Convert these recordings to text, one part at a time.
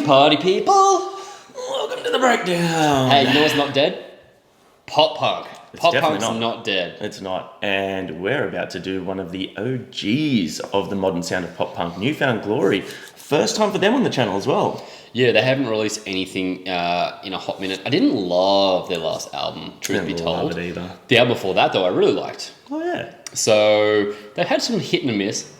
party people. Welcome to the breakdown. Hey, you know what's not dead? Pop punk. Pop punk's not dead. It's not. And we're about to do one of the OGs of the modern sound of pop punk, New Found Glory. First time for them on the channel as well. Yeah, they haven't released anything in a hot minute. I didn't love their last album, truth be told. Love it either. The album before that, though, I really liked. Oh, yeah. So they've had some hit and a miss.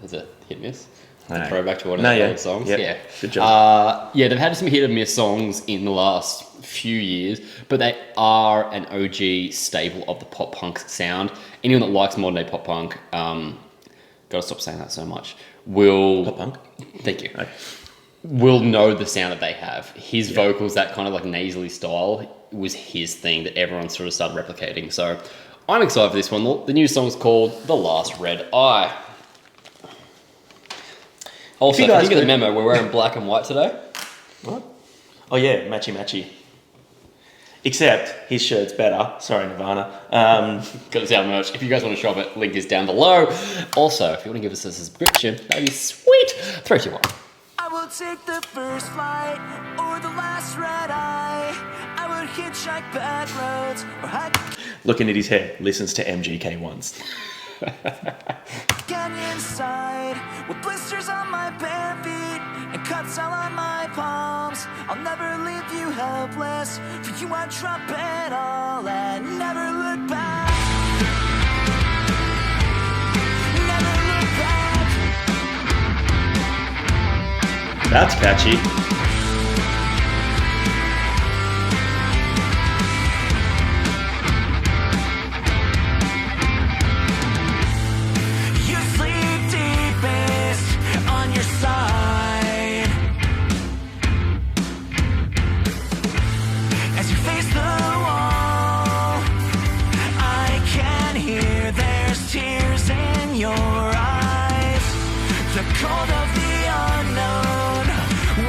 There's a hit and miss. No. Throwback to one of their old songs. Yep. Yeah. Good job. Yeah, they've had some hit and miss songs in the last few years, but they are an OG staple of the pop punk sound. Anyone that likes modern day pop punk, gotta stop saying that so much, will... Pop punk? Thank you. Okay. Will know the sound that they have. His vocals, that kind of like nasally style, was his thing that everyone sort of started replicating. So I'm excited for this one. The new song's called The Last Red Eye. Also, if you get the memo, we're wearing black and white today. What? Oh yeah, matchy. Except his shirt's better. Sorry, Nirvana. Got us our merch. If you guys want to shop it, link is down below. Also, if you want to give us a subscription, that'd be sweet. 3, 2, 1. I will take the first flight or the last red eye. I would hitchhike back roads or hike. Looking at his hair, listens to MGK once. Get inside with blisters on my bare feet and cuts all on my palms. I'll never leave you helpless. For you I'd drop it all and never look back. Never look back. That's catchy. You sleep deepest on your side as you face the wall. I can hear there's tears in your eyes. The cold of the unknown.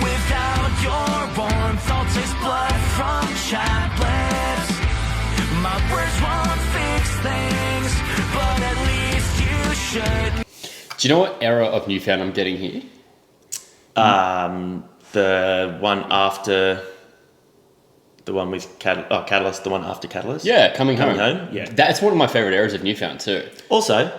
Without your warmth, I'll taste blood from chapped lips. My words won't fix things, but at least you should. Do you know what era of Newfound I'm getting here? The one after... The one with Catalyst, the one after Catalyst? Yeah, Coming Home. Yeah. That's one of my favourite eras of Newfound too. Also,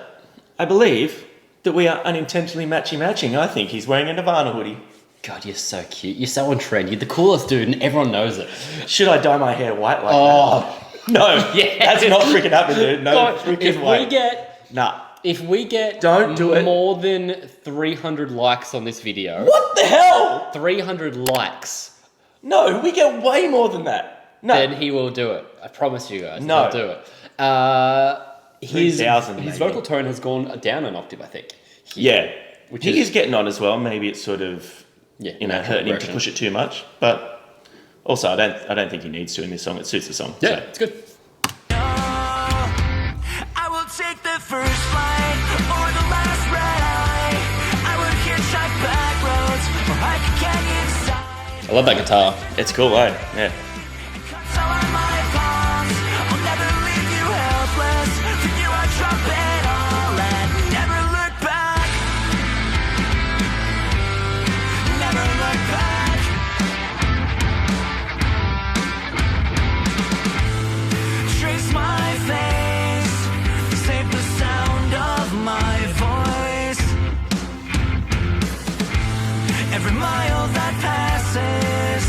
I believe that we are unintentionally matching. I think he's wearing a Nirvana hoodie. God, you're so cute. You're so on trend. You're the coolest dude and everyone knows it. Should I dye my hair white like that? Oh, No, yeah. that's not freaking happening, dude. No God, freaking way. Nah. If we get Don't do it. more than 300 likes on this video, What the hell? 300 likes, No, we get way more than that. No. then he will do it. I promise you guys. No. He'll do it. His 3,000 maybe. vocal tone has gone down an octave, I think. Yeah. Which He is- is getting on as well. Maybe it's sort of, natural hurting him to progression. push it too much. But also, I don't think he needs to in this song. It suits the song. Yeah, So. it's good. I will take the first flight or the last red eye. I would hitchhike back roads or hike a canyon side. I love that guitar. It's cool, eh? Yeah. And cuts all on my palms. I'll never leave you helpless. For you I drop it all and never look back. Never look back. Trace my face, save the sound of my voice. Every mile that passes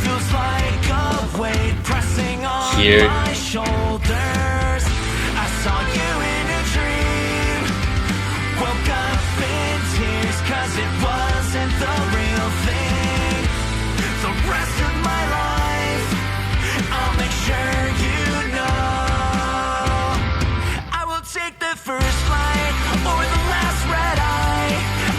feels like a weight pressing on Cute. my shoulders. I saw you in a dream, woke up in tears 'cause it wasn't the real thing. The rest of my life, I'll make sure you know. I will take the first flight or the last red eye.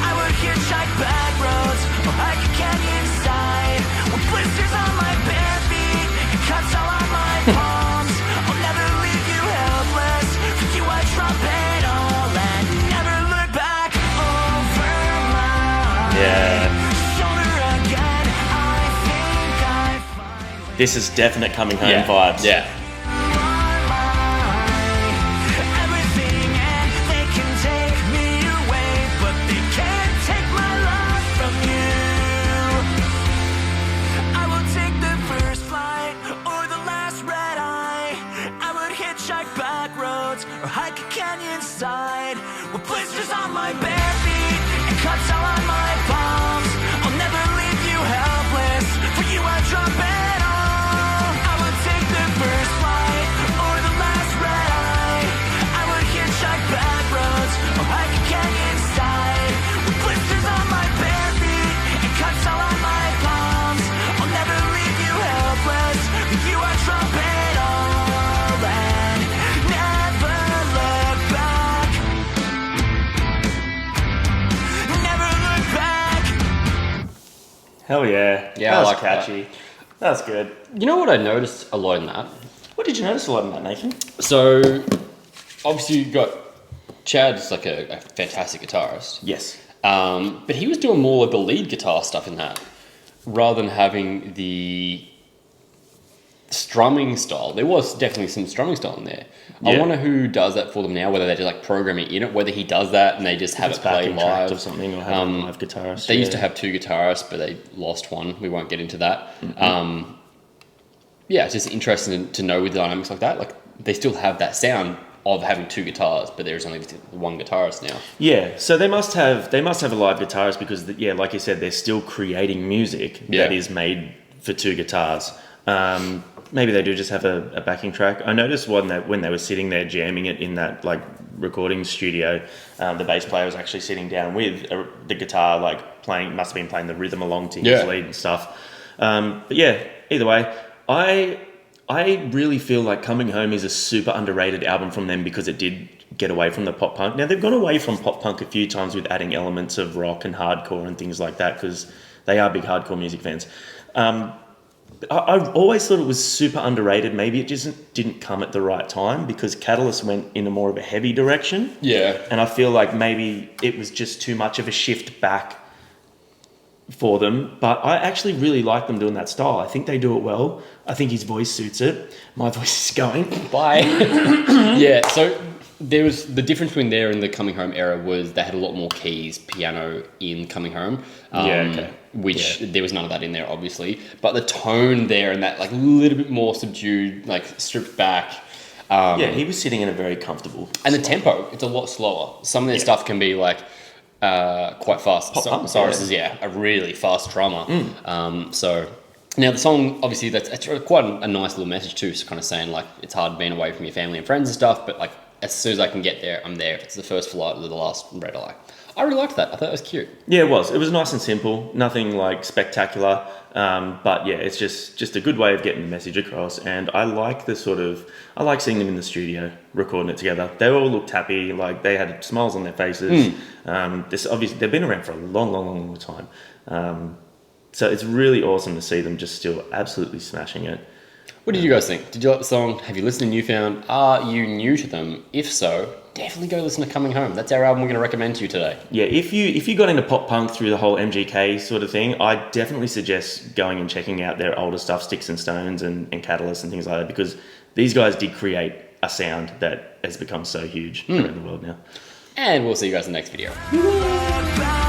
I would hitchhike back roads or hike a canyon side with blisters on my bare feet and cuts all on my palms. I'll never leave you helpless. For you I drop it all and never look back over my shoulder again. I think I finally This is definite coming home vibes. Yeah. everything, and they can take me away, but they can't take my love from you. cuts all on my palms. I'll never leave you helpless. For you, I'd drop it all. I would take the first flight or the last red eye. I would hitchhike back roads or hike a canyon side with blisters on my bare feet and cuts all on my palms. I'll never leave you helpless. For you, I'd drop it all and never look back. Never look back. Hell yeah. Yeah, that I was like that. catchy. That's good. You know what I noticed a lot in that? What did you notice a lot in that, Nathan? So, obviously, you got Chad's like a fantastic guitarist. Yes. But he was doing more of the lead guitar stuff in that, rather than having the strumming style. There was definitely some strumming style in there. I Yeah. wonder who does that for them now, whether they just like program it in it, whether he does that and they just have It's it play backing tracked live. or something, or have a live guitarist. They used to have two guitarists, but they lost one. We won't get into that. Yeah, it's just interesting to know with dynamics like that. Like they still have that sound of having two guitars, but there's only one guitarist now. Yeah, so they must have a live guitarist because yeah, like you said, they're still creating music Yeah. that is made for two guitars. Maybe they do just have a backing track. I noticed when they were sitting there jamming it in that like recording studio, the bass player was actually sitting down with the guitar, like playing, must have been playing the rhythm along to his Yeah. lead and stuff. But yeah, either way, I really feel like Coming Home is a super underrated album from them because it did get away from the pop punk. Now they've gone away from pop punk a few times with adding elements of rock and hardcore and things like that because they are big hardcore music fans. I've always thought it was super underrated. Maybe it just didn't come at the right time because Catalyst went in a more of a heavy direction. Yeah. And I feel like maybe it was just too much of a shift back for them. But I actually really like them doing that style. I think they do it well. I think his voice suits it. My voice is going. Bye. Yeah, so there was the difference between there and the Coming Home era was they had a lot more keys, piano in Coming Home. Yeah, okay. Which there was none of that in there, obviously. But the tone there and that like a little bit more subdued, like stripped back. Yeah, he was sitting in a very comfortable. And the tempo, it's a lot slower. Some of their stuff can be like quite fast. Pop-punk, Cyrus yeah. is a really fast drummer. So now the song, obviously, it's quite a nice little message too. It's kind of saying like it's hard being away from your family and friends and stuff, but like as soon as I can get there, I'm there. If it's the first flight or the last red eye. I really liked that. I thought it was cute. Yeah, it was. It was nice and simple. Nothing like spectacular. But yeah, it's just a good way of getting the message across. And I like I like seeing them in the studio recording it together. They all looked happy. Like they had smiles on their faces. This obviously they've been around for a long time. So it's really awesome to see them just still absolutely smashing it. What did you guys think? Did you like the song? Have you listened to Newfound? Are you new to them? If so, definitely go listen to Coming Home. That's our album we're going to recommend to you today. Yeah, if you got into pop punk through the whole MGK sort of thing, I definitely suggest going and checking out their older stuff, Sticks and Stones and Catalyst and things like that, because these guys did create a sound that has become so huge around the world now. And we'll see you guys in the next video. Look back.